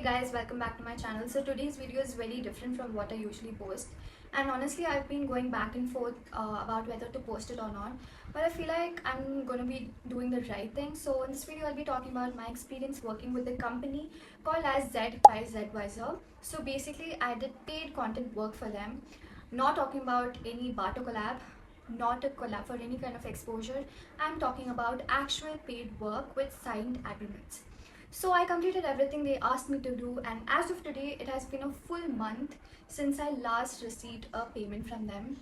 guys, welcome back to my channel. So today's video is very different from what I usually post, and honestly I've been going back and forth about whether to post it or not, but I feel like I'm gonna be doing the right thing. So in this video I'll be talking about my experience working with a company called as Z by Zwiser. So basically I did paid content work for them, not talking about any barter collab, not a collab for any kind of exposure. I'm talking about actual paid work with signed agreements. So I completed everything they asked me to do, and as of today it has been a full month since I last received a payment from them.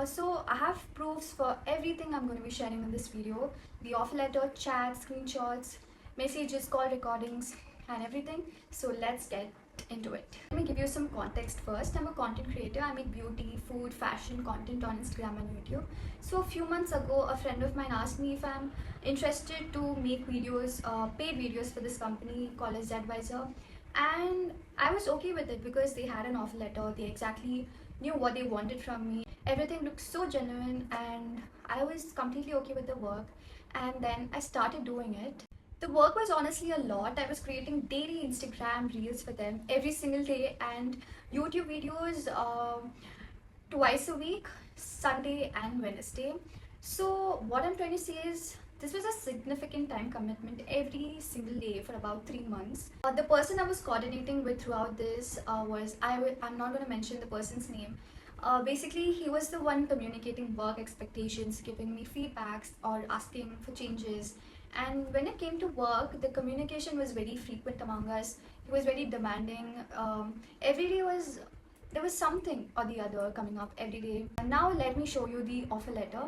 So I have proofs for everything I'm going to be sharing in this video: the offer letter, chat, screenshots, messages, call recordings, and everything. So let's get into it. Let me give you some context first. I'm a content creator. I make beauty, food, fashion content on Instagram and YouTube. So a few months ago, a friend of mine asked me if I'm interested to make videos, paid videos for this company called as Zwiser, and I was okay with it because they had an offer letter. They exactly knew what they wanted from me. Everything looked so genuine, and I was completely okay with the work. And then I started doing it. The work was honestly a lot. I was creating daily Instagram reels for them every single day, and YouTube videos twice a week, Sunday and Wednesday. So what I'm trying to say is this was a significant time commitment every single day for about 3 months. The person I was coordinating with throughout this I'm not going to mention the person's name. Basically, he was the one communicating work expectations, giving me feedbacks or asking for changes. And when it came to work, the communication was very frequent among us. He was very demanding. Every day there was something or the other coming up every day. And now let me show you the offer letter.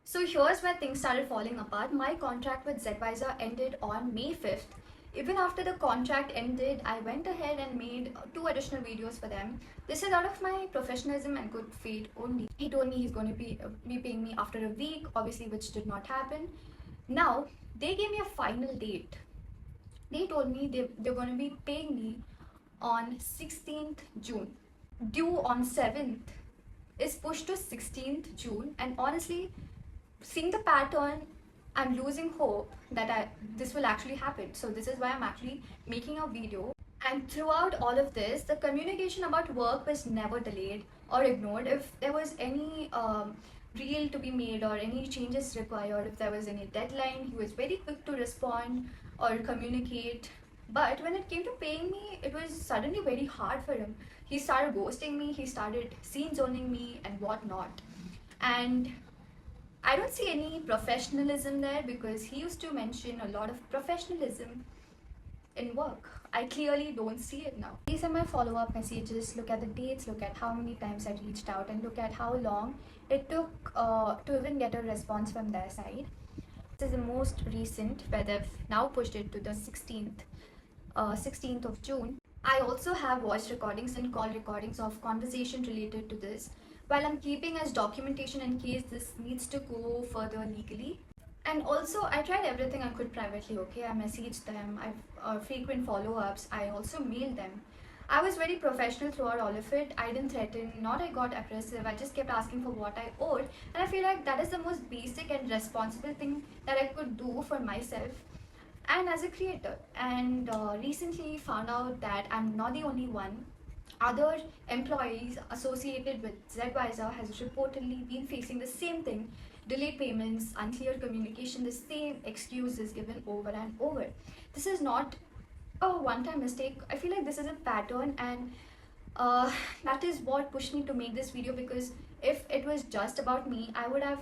So here's where things started falling apart. My contract with Zwiser ended on May 5th. Even after the contract ended, I went ahead and made 2 additional videos for them. This is out of my professionalism and good faith only. He told me he's going to be paying me after a week, obviously, which did not happen. Now, they gave me a final date. They told me they're going to be paying me on 16th June. Due on 7th is pushed to 16th June, and honestly, seeing the pattern, I'm losing hope that this will actually happen. So this is why I'm actually making a video. And throughout all of this, the communication about work was never delayed or ignored. If there was any reel to be made or any changes required, if there was any deadline, he was very quick to respond or communicate. But when it came to paying me, it was suddenly very hard for him. He started ghosting me, he started scene zoning me and whatnot. And I don't see any professionalism there because he used to mention a lot of professionalism in work. I clearly don't see it now. These are my follow-up messages. Look at the dates, look at how many times I reached out, and look at how long it took to even get a response from their side. This is the most recent, where they've now pushed it to the 16th of June. I also have voice recordings and call recordings of conversation related to this, while I'm keeping as documentation in case this needs to go further legally. And also, I tried everything I could privately, okay? I messaged them, I've frequent follow-ups, I also mailed them. I was very professional throughout all of it. I didn't threaten, not I got aggressive. I just kept asking for what I owed. And I feel like that is the most basic and responsible thing that I could do for myself and as a creator. And recently found out that I'm not the only one. Other employees associated with Zwiser has reportedly been facing the same thing: delayed payments, unclear communication, the same excuse is given over and over. This is not a one-time mistake. I feel like this is a pattern, and that is what pushed me to make this video, because if it was just about me, I would have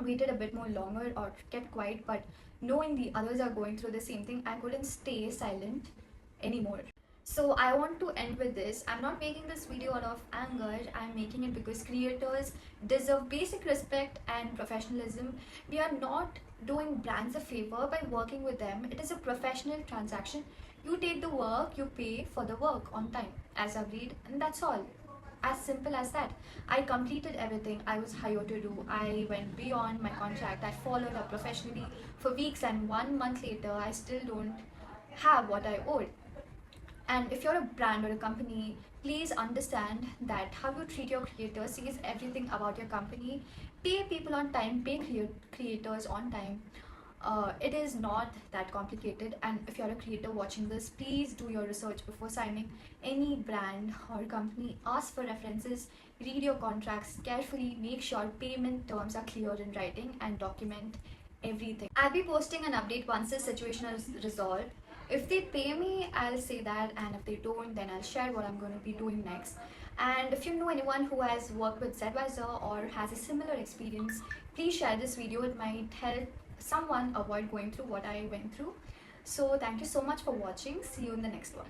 waited a bit more longer or kept quiet, but knowing the others are going through the same thing, I couldn't stay silent anymore. So I want to end with this. I'm not making this video out of anger. I'm making it because creators deserve basic respect and professionalism. We are not doing brands a favor by working with them. It is a professional transaction. You take the work, you pay for the work on time as agreed, and that's all. As simple as that. I completed everything I was hired to do. I went beyond my contract. I followed up professionally for weeks, and 1 month later I still don't have what I owed. And if you're a brand or a company Please understand that how you treat your creators says everything about your company. Pay people on time, pay creators on time. It is not that complicated, and if you're a creator watching this, please do your research before signing any brand or company. Ask for references, read your contracts carefully, make sure payment terms are clear in writing, and document everything. I'll be posting an update once this situation is resolved. If they pay me, I'll say that, and if they don't, then I'll share what I'm going to be doing next. And if you know anyone who has worked with Zedvisor or has a similar experience, please share this video. It might help someone avoid going through what I went through. So thank you so much for watching. See you in the next one.